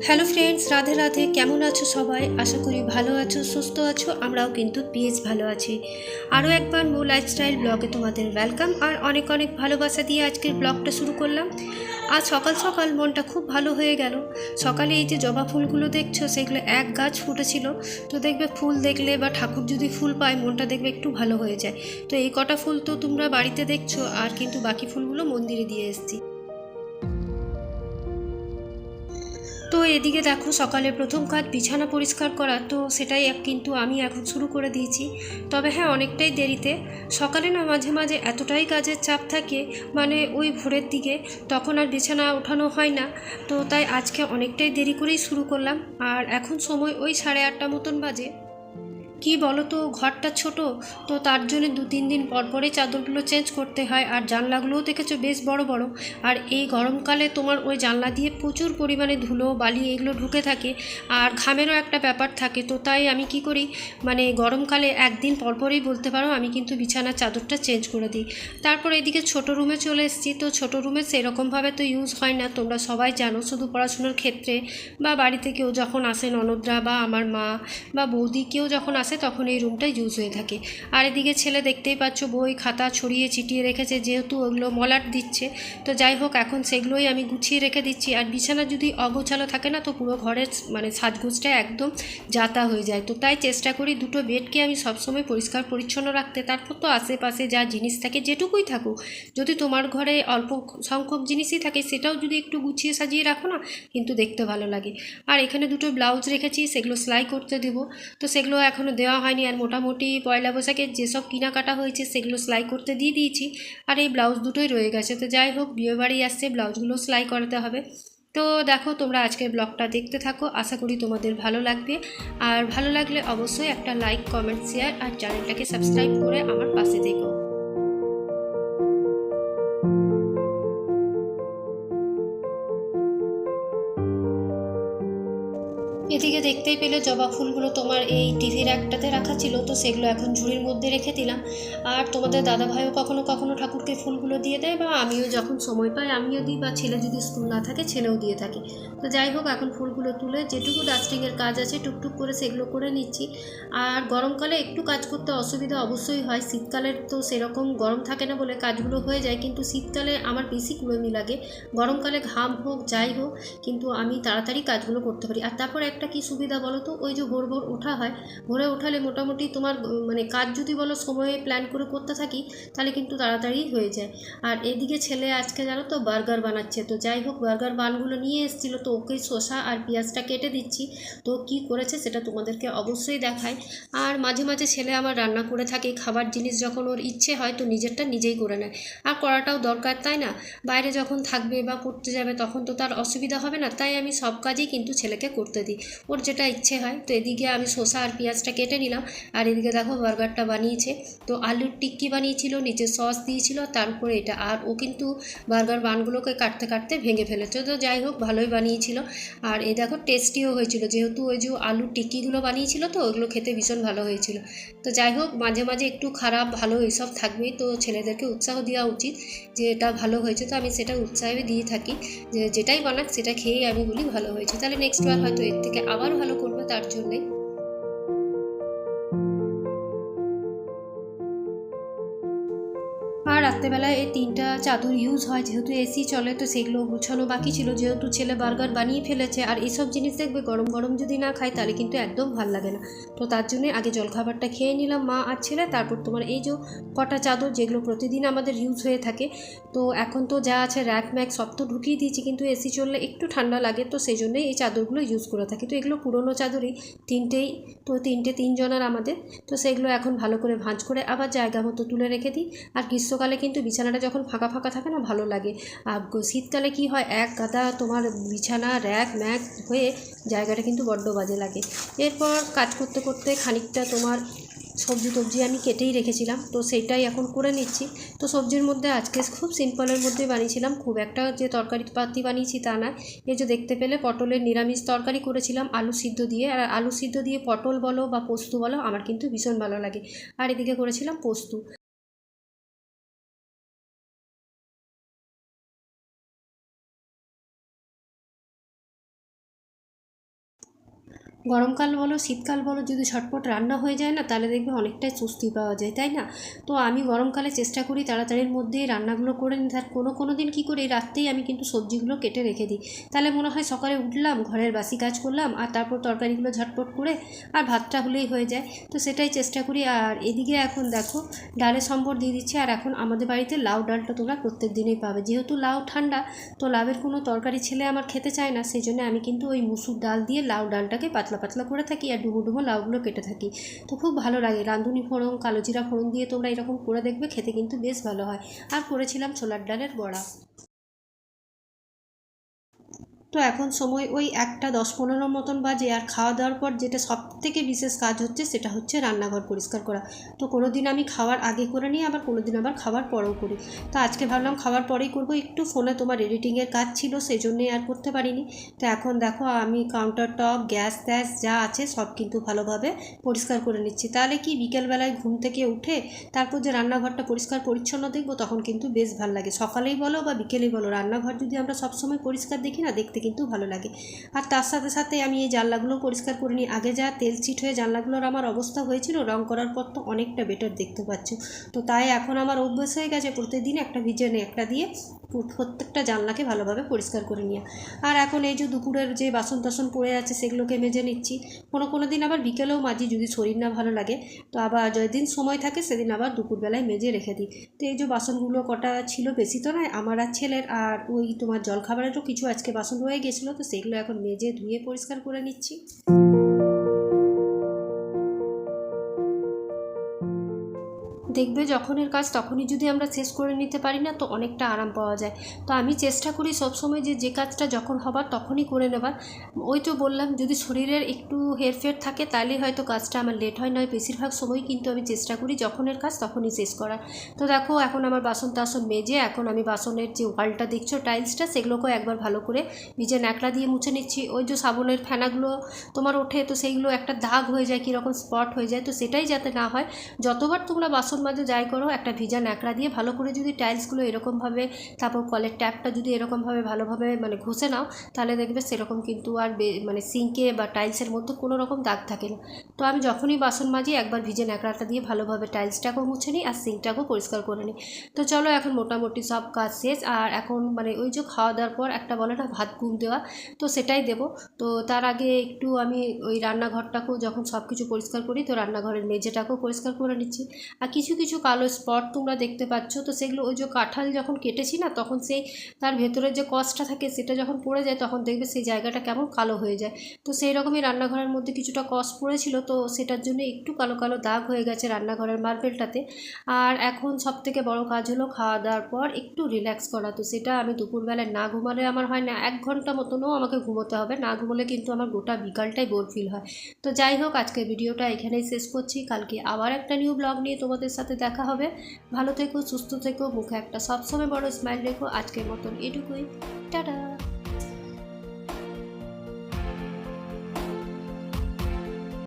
Hello friends, Radhe Radhe. কেমন আছো সবাই? আশা করি ভালো আছো, সুস্থ আছো। আমরাও কিন্তু বেশ ভালো আছি। আরও একবার মো লাইফস্টাইল ব্লগে তোমাদের ওয়েলকাম আর অনেক অনেক ভালোবাসা দিয়ে আজকের ব্লগটা শুরু করলাম। আজ সকাল সকাল মনটা খুব ভালো হয়ে গেল। সকালে এই যে জবা ফুলগুলো দেখছো, সেগুলো এক গাছ ফুটেছিল। তো দেখবে ফুল দেখলে বা ঠাকুর যদি ফুল পায়, মনটা দেখবে একটু ভালো হয়ে যায়। তো এই কটা ফুল তো তোমরা বাড়িতে দেখছো, আর কিন্তু বাকি ফুলগুলো মন্দিরে দিয়ে এসেছি। তো এদিকে দেখো, সকালে প্রথম কাজ বিছানা পরিষ্কার করা, তো সেটাই কিন্তু আমি এখন শুরু করে দিয়েছি। তবে হ্যাঁ, অনেকটাই দেরিতে। সকালে না মাঝে মাঝে এতটাই কাজের চাপ থাকে, মানে ওই ভোরের দিকে, তখন আর বিছানা ওঠানো হয় না। তো তাই আজকে অনেকটাই দেরি করেই শুরু করলাম। আর এখন সময় ওই 8:30 মতন বাজে। কি বলো তো, ঘরটা ছোট, তো তার জন্য 2-3 দিন পর পরই চাদরগুলো চেঞ্জ করতে হয়। আর জানলাগুলোও দেখেছো বেশ বড় বড়। আর এই গরমকালে তোমার ওই জানলা দিয়ে প্রচুর পরিমাণে ধুলো বালি এগুলো ঢুকে থাকে। আর ঘামেরও একটা ব্যাপার থাকে। তো তাই আমি কি করি, মানে গরমকালে একদিন পর পরই বলতে পারো আমি কিন্তু বিছানার চাদরটা চেঞ্জ করে দিই। তারপর এদিকে ছোট রুমে চলে এসেছি। তো ছোট রুমে সেরকমভাবে তো ইউজ হয় না, তোমরা সবাই জানো। শুধু পড়াশোনার ক্ষেত্রে বা বাড়িতে কেউ যখন আসে, ননদরা বা আমার মা বা বৌদি কেউ যখন আসে, তখন এই রুমটা ইউজ হয়ে থাকে। আর এদিকে ছেলে দেখতেই পাচ্ছ বই খাতা ছড়িয়ে ছিটিয়ে রেখেছে, যেহেতু ওগুলো মলাট দিচ্ছে। তো যাই হোক, এখন সেগুলোই আমি গুছিয়ে রেখে দিচ্ছি। আর বিছানা যদি অগোছালো থাকে না, তো পুরো ঘরের মানে সাজগোজটা একদম যাতা হয়ে যায়। তো তাই চেষ্টা করি দুটো বেডকে আমি সবসময় পরিষ্কার পরিচ্ছন্ন রাখতে। তারপর তো আশেপাশে যা জিনিস থাকে, যেটুকুই থাকুক, যদি তোমার ঘরে অল্প সংখ্যক জিনিসই থাকে, সেটাও যদি একটু গুছিয়ে সাজিয়ে রাখো না, কিন্তু দেখতে ভালো লাগে। আর এখানে দুটো ব্লাউজ রেখেছি, সেগুলো সেলাই করতে দেবো। তো সেগুলো এখনও দেওয়া হয়নি। আর মোটামুটি পয়লা বৈশাখের যেসব কেনাকাটা হয়েছে, সেগুলো সেলাই করতে দিয়ে দিয়েছি। আর এই ব্লাউজ দুটোই রয়ে গেছে। তো যাই হোক, বিয়েবাড়ি আসছে, ব্লাউজগুলো সেলাই করাতে হবে। তো দেখো, তোমরা আজকের ব্লগটা দেখতে থাকো, আশা করি তোমাদের ভালো লাগবে। আর ভালো লাগলে অবশ্যই একটা লাইক, কমেন্ট, শেয়ার আর চ্যানেলটাকে সাবস্ক্রাইব করে আমার পাশে থেকো। এদিকে দেখতেই পেলে জবা ফুলগুলো তোমার এই টিভির একটাতে রাখা ছিল, তো সেগুলো এখন ঝুড়ির মধ্যে রেখে দিলাম। আর তোমাদের দাদাভাইও কখনো কখনো ঠাকুরকে ফুলগুলো দিয়ে দেয়, বা আমিও যখন সময় পাই আমিও দিই, বা ছেলে যদি স্কুল না থাকে ছেলেও দিয়ে থাকে। তো যাই হোক, এখন ফুলগুলো তুলে যেটুকু ডাস্টিংয়ের কাজ আছে টুকটুক করে সেগুলো করে নিচ্ছি। আর গরমকালে একটু কাজ করতে অসুবিধা অবশ্যই হয়। শীতকালের তো সেরকম গরম থাকে না বলে কাজগুলো হয়ে যায়, কিন্তু শীতকালে আমার বেশি কুড়েমি লাগে। গরমকালে ঘাম হোক যাই হোক, কিন্তু আমি তাড়াতাড়ি কাজগুলো করতে পারি। আর তারপর একটা কি সুবিধা বলো তো, ওই যে ভোর ভোর ওঠা হয়, ভোরে ওঠালে মোটামুটি তোমার মানে কাজ যদি বলো সময়ে প্ল্যান করে করতে থাকি, তাহলে কিন্তু তাড়াতাড়ি হয়ে যায়। আর এদিকে ছেলে আজকে জানো তো বার্গার বানাচ্ছে। তো যাই হোক, বার্গার বানগুলো নিয়ে এসেছিলো, তো ওকে শসা আর পেঁয়াজটা কেটে দিচ্ছি। তো কি করেছে সেটা তোমাদেরকে অবশ্যই দেখায়। আর মাঝে মাঝে ছেলে আমার রান্না করে থাকে, খাবার জিনিস যখন ওর ইচ্ছে হয়, তো নিজেরটা নিজেই করে নেয়। আর করাটাও দরকার, তাই না? বাইরে যখন থাকবে বা পড়তে যাবে, তখন তো তার অসুবিধা হবে না। তাই আমি সব কাজই কিন্তু ছেলেকে করতে দিই, ওর যেটা ইচ্ছে হয়। তো এদিকে আমি শসা আর পেঁয়াজটা কেটে নিলাম। আর এদিকে দেখো বার্গারটা বানিয়েছে। তো আলুর টিক্কি বানিয়েছিল, নিচে সস দিয়েছিল, তারপরে এটা। আর ও কিন্তু বার্গার বানগুলোকে কাটতে কাটতে ভেঙে ফেলেছে। তো যাই হোক, ভালোই বানিয়েছিল। আর এই দেখো, টেস্টিও হয়েছিল, যেহেতু ওই যে আলুর টিক্কিগুলো বানিয়েছিল, তো ওগুলো খেতে ভীষণ ভালো হয়েছিল। তো যাই হোক, মাঝে মাঝে একটু খারাপ ভালো এইসব থাকবেই, তো ছেলেদেরকে উৎসাহ দেওয়া উচিত যে এটা ভালো হয়েছে। তো আমি সেটা উৎসাহে দিয়ে থাকি, যে যেটাই বানাক সেটা খেয়েই আমি বলি ভালো হয়েছে, তাহলে নেক্সট বার হয়তো এর থেকে আবার ভালো করবে, তার জন্যে। আর রাত্রেবেলায় এই 3টা চাদর ইউজ হয়, যেহেতু এসি চলে, তো সেগুলো গুছানো বাকি ছিল। যেহেতু ছেলে বার্গার বানিয়ে ফেলেছে, আর এইসব জিনিস দেখবে গরম গরম যদি না খাই, তাহলে কিন্তু একদম ভাল লাগে না। তো তার জন্যে আগে জলখাবারটা খেয়ে নিলাম মা আর ছেলে। তারপর তোমার এই যে কটা চাদর, যেগুলো প্রতিদিন আমাদের ইউজ হয়ে থাকে, তো এখন তো যা আছে র্যাক ম্যাক সব তো ঢুকিয়ে দিয়েছি, কিন্তু এসি চললে একটু ঠান্ডা লাগে, তো সেই জন্যই এই চাদরগুলো ইউজ করে থাকি। তো এগুলো পুরোনো চাদরই, তিনটেই। তো তিনজনের আমাদের। তো সেগুলো এখন ভালো করে ভাঁজ করে আবার জায়গা মতো তুলে রেখে দিই। আর গ্রীষ্মকালে কিন্তু বিছানাটা যখন ফাঁকা ফাঁকা থাকে না, ভালো লাগে। আর শীতকালে কি হয়, এক গাদা তোমার বিছানা র্যাক ম্যাক হয়ে জায়গাটা কিন্তু বড্ড বাজে লাগে। এরপর কাজ করতে করতে খানিকটা তোমার সবজি টবজি আমি কেটেই রেখেছিলাম, তো সেইটাই এখন করে নিচ্ছি। তো সবজির মধ্যে আজকে খুব সিম্পলের মধ্যে বানিয়েছিলাম, খুব একটা যে তরকারি পাতি বানিয়েছি তা না। এই যে দেখতে পেলে পটলের নিরামিষ তরকারি করেছিলাম আলু সিদ্ধ দিয়ে। আর আলু সিদ্ধ দিয়ে পটল বলো বা পোস্ত বলো, আমার কিন্তু ভীষণ ভালো লাগে। আর এদিকে করেছিলাম পোস্ত। গরমকাল বলো শীতকাল বলো, যদি ঝটপট রান্না হয়ে যায় না তাহলে দেখবে অনেকটাই স্বস্তি পাওয়া যায়, তাই না? তো আমি গরমকালে চেষ্টা করি তাড়াতাড়ির মধ্যেই রান্নাগুলো করে নিতে। আর কোনো দিন কী করি, রাত্রেই আমি কিন্তু সবজিগুলো কেটে রেখে দিই। তাহলে মনে হয় সকালে উঠলাম, ঘরের বাসি কাজ করলাম, আর তারপর তরকারিগুলো ঝটপট করে আর ভাতটা হলেই হয়ে যায়। তো সেটাই চেষ্টা করি। আর এদিকে এখন দেখো ডালের সম্বর দিয়ে দিচ্ছি। আর এখন আমাদের বাড়িতে লাউ ডালটা তোমরা প্রত্যেক দিনই পাবে, যেহেতু লাউ ঠান্ডা, তো লাউয়ের কোনো তরকারি ছেলে আমার খেতে চায় না, সেই জন্য আমি কিন্তু ওই মুসুর ডাল দিয়ে লাউ ডালটাকে পাতলা পাতলা করে থাকি আর ডুবো ডুবো লাউগুলো কেটে থাকি। তো খুব ভালো লাগে। রাঁধুনি ফোড়ন, কালো জিরা ফোড়ন দিয়ে তোমরা এরকম করে দেখবে, খেতে কিন্তু বেশ ভালো হয়। আর করেছিলাম ছোলার ডালের বড়া। তো এখন সময় ওই 1:10-15 মতন বাজে। আর খাওয়া দাওয়ার পর যেটা সবথেকে বিশেষ কাজ হচ্ছে সেটা হচ্ছে রান্নাঘর পরিষ্কার করা। তো কোনো দিন আমি খাওয়ার আগে করে নিই, আবার কোনো দিন আবার খাওয়ার পরেও করি। তো আজকে ভাবলাম খাওয়ার পরেই করব, একটু ফোনে তোমার এডিটিংয়ের কাজ ছিল সেই জন্যই আর করতে পারিনি। তো এখন দেখো আমি কাউন্টার টপ, গ্যাস ট্যাস যা আছে সব কিন্তু ভালোভাবে পরিষ্কার করে নিচ্ছি। তাহলে কি বিকেলবেলায় ঘুম থেকে উঠে তারপর যে রান্নাঘরটা পরিষ্কার পরিচ্ছন্ন দেখবো তখন কিন্তু বেশ ভালো লাগে। সকালেই বলো বা বিকেলেই বলো, রান্নাঘর যদি আমরা সবসময় পরিষ্কার দেখি না, দেখতে কিন্তু ভালো লাগে। আর তার সাথে সাথে আমি এই জানলাগুলো পরিষ্কার করে নিই। আগে যা তেল চিট হয়ে জানলাগুলোর আমার অবস্থা হয়েছিল, রং করার পর তো অনেকটা বেটার দেখতে পাচ্ছ। তো তাই এখন আমার অভ্যেস হয়ে গেছে প্রত্যেকদিন একটা ভিজে একটা দিয়ে প্রত্যেকটা জানলাকে ভালোভাবে পরিষ্কার করে নিয়ে। আর এখন এই যে দুপুরের যে বাসন টাসন পড়ে আছে সেগুলোকে মেজে নিচ্ছি। কোনো দিন আবার বিকেলেও মাজি যদি শরীর না ভালো লাগে। তো আবার যেদিন সময় থাকে সেদিন আবার দুপুরবেলায় মেজে রেখে দিই। তো এই যে বাসনগুলো কটা ছিল, বেশি তো নয়, আমার আর ছেলের, আর ওই তোমার জলখাবারেরও কিছু আজকে বাসন রয়ে গেছিলো, তো সেগুলো এখন মেজে ধুয়ে পরিষ্কার করে নিচ্ছি। দেখবে যখনের কাজ তখনই যদি আমরা শেষ করে নিতে পারি না, তো অনেকটা আরাম পাওয়া যায়। তো আমি চেষ্টা করি সবসময় যে কাজটা যখন হবার তখনই করে নেবার। ওই তো বললাম, যদি শরীরের একটু হেরফের থাকে তাহলেই হয়তো কাজটা আমার লেট হয়, নয় বেশিরভাগ সময় কিন্তু আমি চেষ্টা করি যখনের কাজ তখনই শেষ করার। তো দেখো এখন আমার বাসন টাসন মেজে এখন আমি বাসনের যে ওয়ালটা দেখছো টাইলসটা, সেগুলোকেও একবার ভালো করে ভিজে ন্যাকড়া দিয়ে মুছে নিচ্ছি। ওই যে সাবনের ফেনাগুলো তোমার ওঠে, তো সেইগুলো একটা দাগ হয়ে যায়, কীরকম স্পট হয়ে যায়, তো সেটাই যাতে না হয়, যতবার তোমরা বাসন মাঝে যাই করো একটা ভিজা ন্যাকড়া দিয়ে ভালো করে যদি টাইলসগুলো এরকমভাবে, তারপর কলের ট্যাপটা যদি এরকমভাবে ভালোভাবে মানে ঘষে নাও, তাহলে দেখবে সেরকম কিন্তু আর মানে সিঙ্কে বা টাইলসের মধ্যে কোনো রকম দাগ থাকে না। তো আমি যখনই বাসন মাজি একবার ভিজে ন্যাকড়াটা দিয়ে ভালোভাবে টাইলসটাকেও মুছে নিই আর সিঙ্কটাকেও পরিষ্কার করে নিই। তো চলো এখন মোটামুটি সব কাজ শেষ। আর এখন মানে ওই যে খাওয়া দাওয়ার পর একটা বলে না ভাত ঘুম দেওয়া, তো সেটাই দেবো। তো তার আগে একটু আমি ওই রান্নাঘরটাকেও যখন সব কিছু পরিষ্কার করি, তো রান্নাঘরের মেঝেটাকেও পরিষ্কার করে নিচ্ছি। আর কিছু কিছু কালো স্পট তোমরা দেখতে পাচ্ছ, তো সেগুলো ওই যে কাঁঠাল যখন কেটেছি না, তখন সেই তার ভেতরের যে কষটা থাকে সেটা যখন পড়ে যায় তখন দেখবে সেই জায়গাটা কেমন কালো হয়ে যায়। তো সেই রকমই রান্নাঘরের মধ্যে কিছুটা কষ পড়েছিল, তো সেটার জন্য একটু কালো কালো দাগ হয়ে গেছে রান্নাঘরের মার্বেলটাতে। আর এখন সবথেকে বড় কাজ হলো খাওয়া দাওয়ার পর একটু রিল্যাক্স করা। তো সেটা আমি দুপুরবেলায় না ঘুমালে আমার হয় না, 1 ঘন্টা মতনও আমাকে ঘুমোতে হবে, না ঘুমোলে কিন্তু আমার গোটা বিকালটাই বোর ফিল হয়। তো যাই হোক, আজকের ভিডিওটা এখানেই শেষ করছি। কালকে আবার একটা নিউ ব্লগ নিয়ে তোমাদের সাথে দেখা হবে। ভালো থেকো, সুস্থ থেকো, মুখে একটা সবসময় বড় স্মাইল রেখো। আজকের মতন এটুকুই, টাটা।